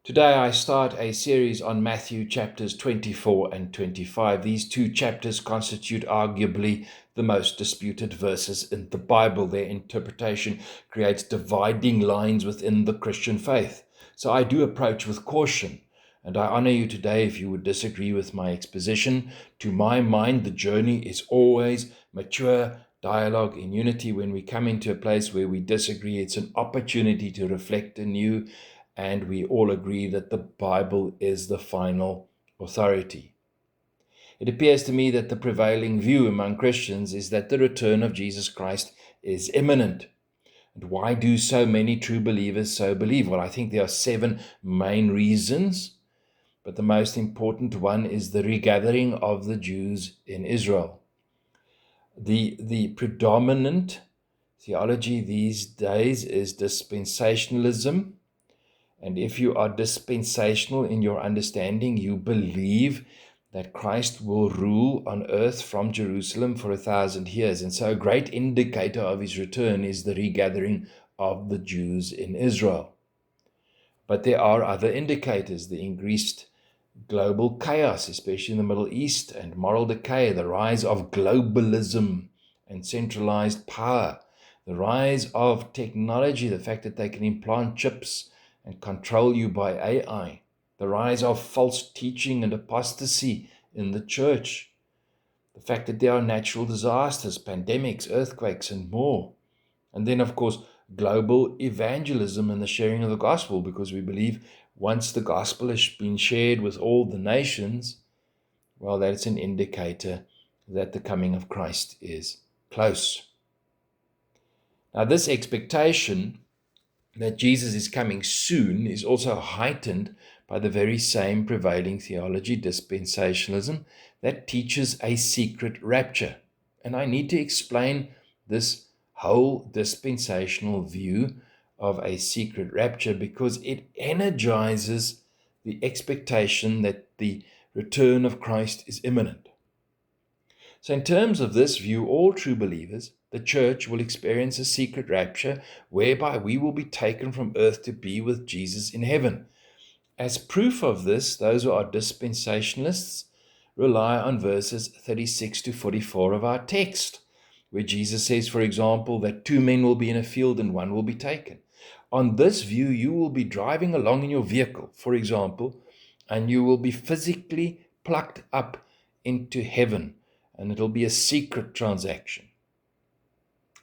Today I start a series on Matthew chapters 24 and 25. These two chapters constitute arguably the most disputed verses in the Bible. Their interpretation creates dividing lines within the Christian faith. So I do approach with caution, and I honor you today if you would disagree with my exposition. To my mind, the journey is always mature dialogue in unity. When we come into a place where we disagree, it's an opportunity to reflect anew, and we all agree that the Bible is the final authority. It appears to me that the prevailing view among Christians is that the return of Jesus Christ is imminent. And why do so many true believers so believe? Well, I think there are 7 main reasons, but the most important one is the regathering of the Jews in Israel. The predominant theology these days is dispensationalism. And if you are dispensational in your understanding, you believe that Christ will rule on earth from Jerusalem for 1,000 years. And so a great indicator of his return is the regathering of the Jews in Israel. But there are other indicators: the increased global chaos, especially in the Middle East, and moral decay, the rise of globalism and centralized power, the rise of technology, the fact that they can implant chips and control you by AI, the rise of false teaching and apostasy in the church, the fact that there are natural disasters, pandemics, earthquakes, and more. And then, of course, global evangelism and the sharing of the gospel, because we believe once the gospel has been shared with all the nations, well, that's an indicator that the coming of Christ is close. Now, this expectation that Jesus is coming soon is also heightened by the very same prevailing theology, dispensationalism, that teaches a secret rapture. And I need to explain this whole dispensational view of a secret rapture because it energizes the expectation that the return of Christ is imminent. So in terms of this view, all true believers, the church, will experience a secret rapture whereby we will be taken from earth to be with Jesus in heaven. As proof of this, those who are dispensationalists rely on verses 36 to 44 of our text, where Jesus says, for example, that 2 men will be in a field and 1 will be taken. On this view, you will be driving along in your vehicle, for example, and you will be physically plucked up into heaven, and it'll be a secret transaction.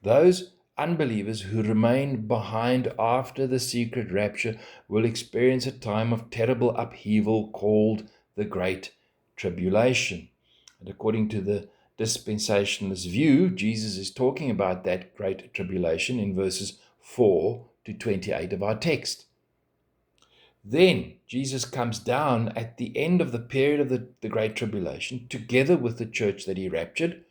Those unbelievers who remain behind after the secret rapture will experience a time of terrible upheaval called the Great Tribulation. And according to the dispensationalist view, Jesus is talking about that Great Tribulation in verses 4 to 28 of our text. Then Jesus comes down at the end of the period of the Great Tribulation, together with the church that he raptured.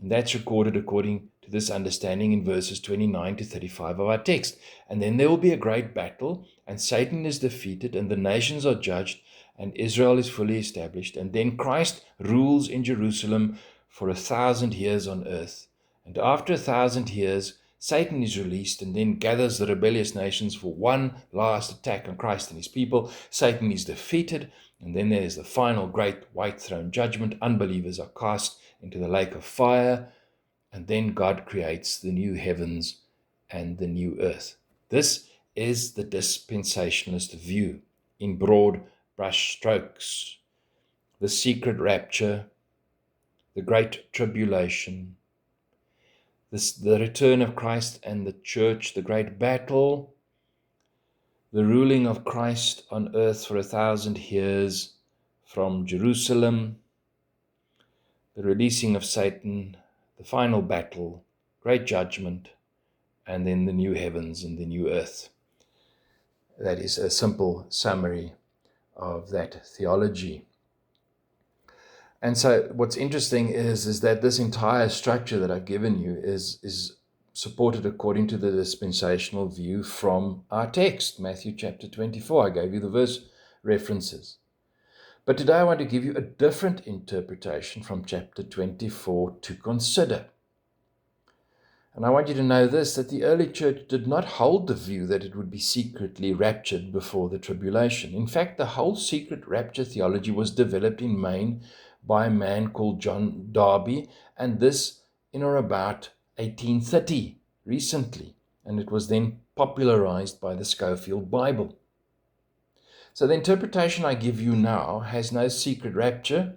And that's recorded according to this understanding in verses 29 to 35 of our text. And then there will be a great battle, and Satan is defeated, and the nations are judged, and Israel is fully established. And then Christ rules in Jerusalem for 1,000 years on earth. And after 1,000 years, Satan is released and then gathers the rebellious nations for one last attack on Christ and his people. Satan is defeated, and then there's the final great white throne judgment. Unbelievers are cast into the lake of fire, and then God creates the new heavens and the new earth. This is the dispensationalist view in broad brush strokes. The secret rapture, the great tribulation, the return of Christ and the church, the great battle, the ruling of Christ on earth for 1,000 years from Jerusalem, the releasing of Satan, the final battle, great judgment, and then the new heavens and the new earth. That is a simple summary of that theology. And so what's interesting is that this entire structure that I've given you is supported according to the dispensational view from our text, Matthew chapter 24. I gave you the verse references. But today I want to give you a different interpretation from chapter 24 to consider. And I want you to know this, that the early church did not hold the view that it would be secretly raptured before the tribulation. In fact, the whole secret rapture theology was developed in Maine by a man called John Darby, and this in or about 1830, recently. And it was then popularized by the Schofield Bible. So the interpretation I give you now has no secret rapture,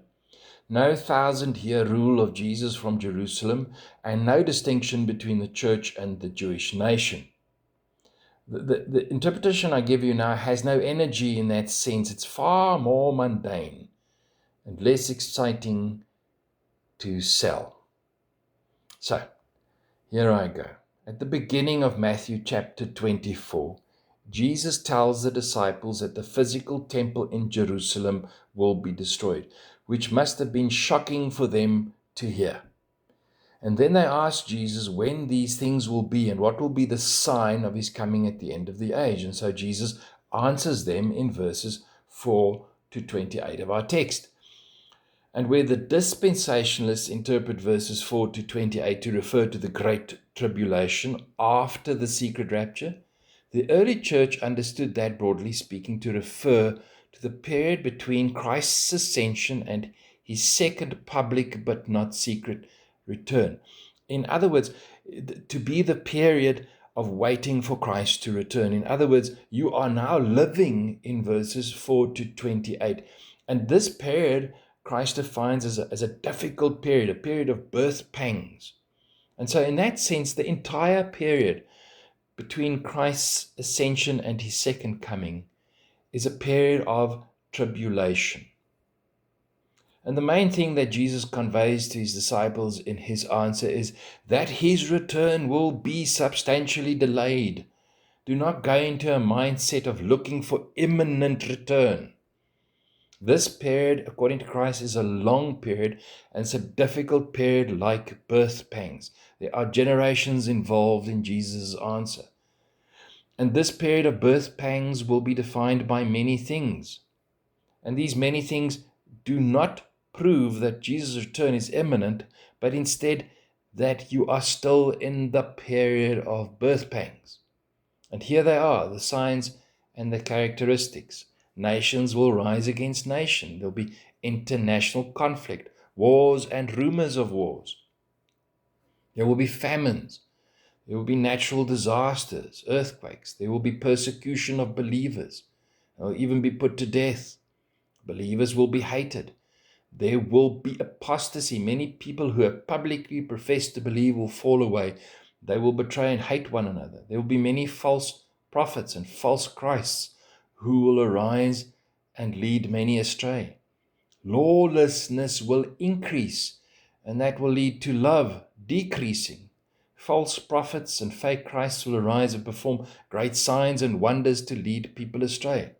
no 1,000-year rule of Jesus from Jerusalem, and no distinction between the church and the Jewish nation. The interpretation I give you now has no energy in that sense. It's far more mundane and less exciting to sell. So, here I go. At the beginning of Matthew chapter 24, Jesus tells the disciples that the physical temple in Jerusalem will be destroyed, which must have been shocking for them to hear. And then they ask Jesus when these things will be and what will be the sign of his coming at the end of the age. And so Jesus answers them in verses 4 to 28 of our text. And where the dispensationalists interpret verses 4 to 28 to refer to the Great Tribulation after the secret rapture, the early church understood that, broadly speaking, to refer to the period between Christ's ascension and his second public but not secret return. In other words, to be the period of waiting for Christ to return. In other words, you are now living in verses 4 to 28. And this period Christ defines as a difficult period, a period of birth pangs. And so in that sense, the entire period between Christ's ascension and his second coming is a period of tribulation. And the main thing that Jesus conveys to his disciples in his answer is that his return will be substantially delayed. Do not go into a mindset of looking for imminent return. This period, according to Christ, is a long period, and it's a difficult period like birth pangs. There are generations involved in Jesus' answer. And this period of birth pangs will be defined by many things. And these many things do not prove that Jesus' return is imminent, but instead that you are still in the period of birth pangs. And here they are, the signs and the characteristics. Nations will rise against nation. There'll be international conflict, wars and rumors of wars. There will be famines. There will be natural disasters, earthquakes. There will be persecution of believers. They'll even be put to death. Believers will be hated. There will be apostasy. Many people who have publicly professed to believe will fall away. They will betray and hate one another. There will be many false prophets and false Christs who will arise and lead many astray. Lawlessness will increase, and that will lead to love decreasing. False prophets and fake Christs will arise and perform great signs and wonders to lead people astray.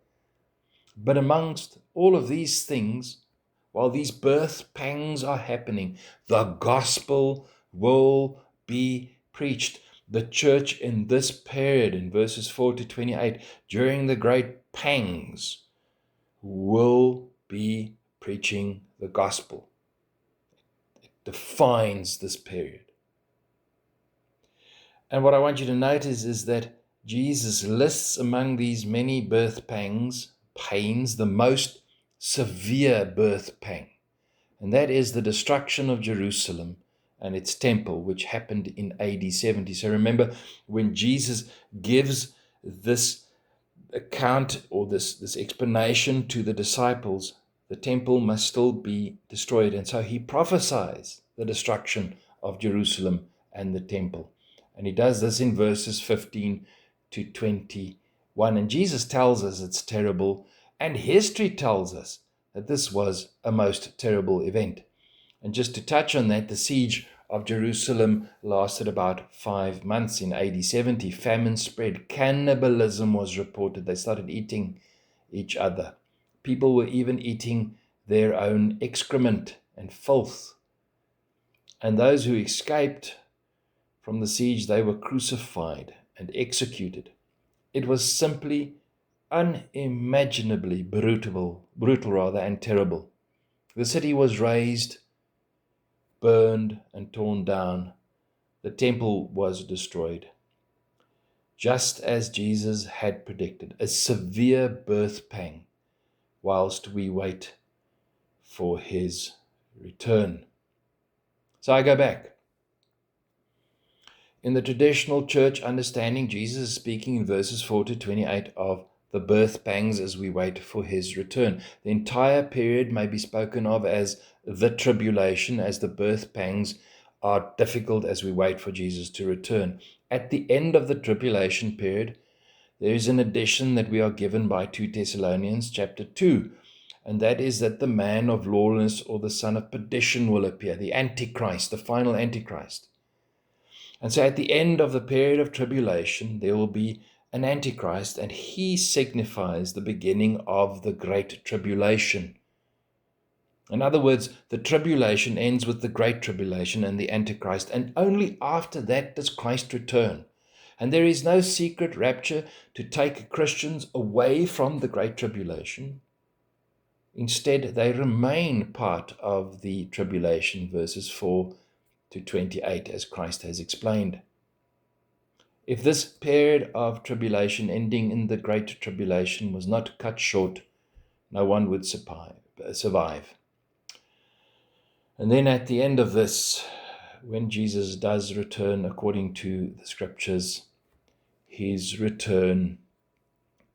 But amongst all of these things, while these birth pangs are happening, the gospel will be preached. The church in this period, in verses 4 to 28, during the great pangs, will be preaching the gospel. It defines this period. And what I want you to notice is that Jesus lists among these many birth pains, the most severe birth pang. And that is the destruction of Jerusalem and its temple, which happened in AD 70. So remember, when Jesus gives this account or this explanation to the disciples, the temple must still be destroyed. And so he prophesies the destruction of Jerusalem and the temple. And he does this in verses 15 to 21. And Jesus tells us it's terrible, and history tells us that this was a most terrible event. And just to touch on that, the siege of Jerusalem lasted about 5 months in AD 70. Famine spread. Cannibalism was reported. They started eating each other. People were even eating their own excrement and filth. And those who escaped from the siege, they were crucified and executed. It was simply unimaginably brutal and terrible. The city was razed, burned, and torn down, the temple was destroyed, just as Jesus had predicted, a severe birth pang whilst we wait for his return. So I go back. In the traditional church understanding, Jesus is speaking in verses 4 to 28 of the birth pangs as we wait for his return. The entire period may be spoken of as the tribulation, as the birth pangs are difficult as we wait for Jesus to return. At the end of the tribulation period, there is an addition that we are given by 2 Thessalonians chapter 2, and that is that the man of lawlessness or the son of perdition will appear, the Antichrist, the final Antichrist. And so at the end of the period of tribulation, there will be an Antichrist, and he signifies the beginning of the Great Tribulation. In other words, the tribulation ends with the Great Tribulation and the Antichrist, and only after that does Christ return. And there is no secret rapture to take Christians away from the Great Tribulation. Instead, they remain part of the tribulation, verses 4 to 28, as Christ has explained. If this period of tribulation ending in the Great Tribulation was not cut short, no one would survive. And then at the end of this, when Jesus does return according to the scriptures, his return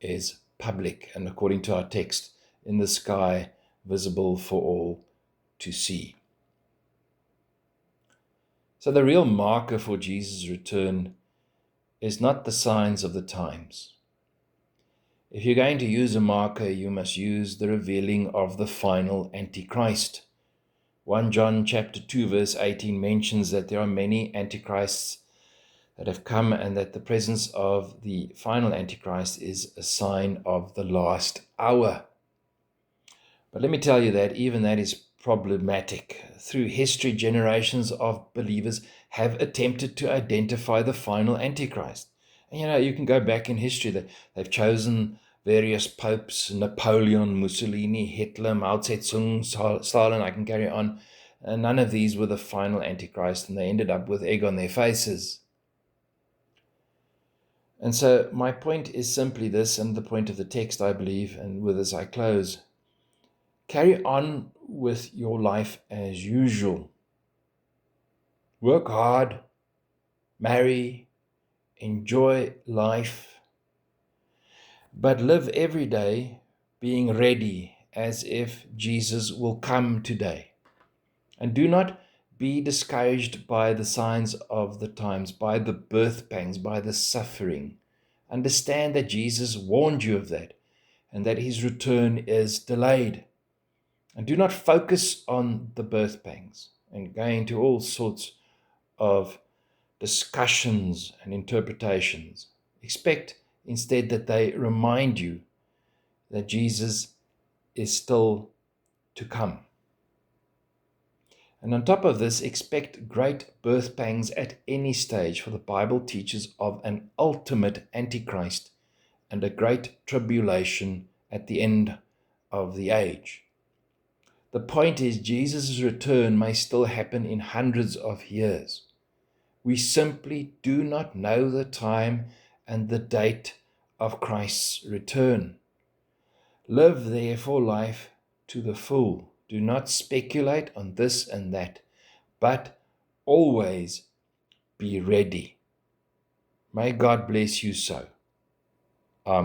is public, and according to our text, in the sky, visible for all to see. So the real marker for Jesus' return is not the signs of the times. If you're going to use a marker, you must use the revealing of the final Antichrist. 1 John chapter 2 verse 18 mentions that there are many antichrists that have come, and that the presence of the final Antichrist is a sign of the last hour. But let me tell you that even that is problematic. Through history, generations of believers have attempted to identify the final Antichrist. And you can go back in history that they've chosen various popes, Napoleon, Mussolini, Hitler, Mao Zedong, Stalin, I can carry on. And none of these were the final Antichrist, and they ended up with egg on their faces. And so my point is simply this, and the point of the text, I believe, and with this I close. Carry on with your life as usual. Work hard, marry, enjoy life, but live every day being ready as if Jesus will come today. And do not be discouraged by the signs of the times, by the birth pangs, by the suffering. Understand that Jesus warned you of that, and that his return is delayed. And do not focus on the birth pangs and go into all sorts of discussions and interpretations. Expect instead that they remind you that Jesus is still to come. And on top of this, expect great birth pangs at any stage, for the Bible teaches of an ultimate Antichrist and a great tribulation at the end of the age. The point is, Jesus' return may still happen in hundreds of years. We simply do not know the time and the date of Christ's return. Live therefore life to the full. Do not speculate on this and that, but always be ready. May God bless you so.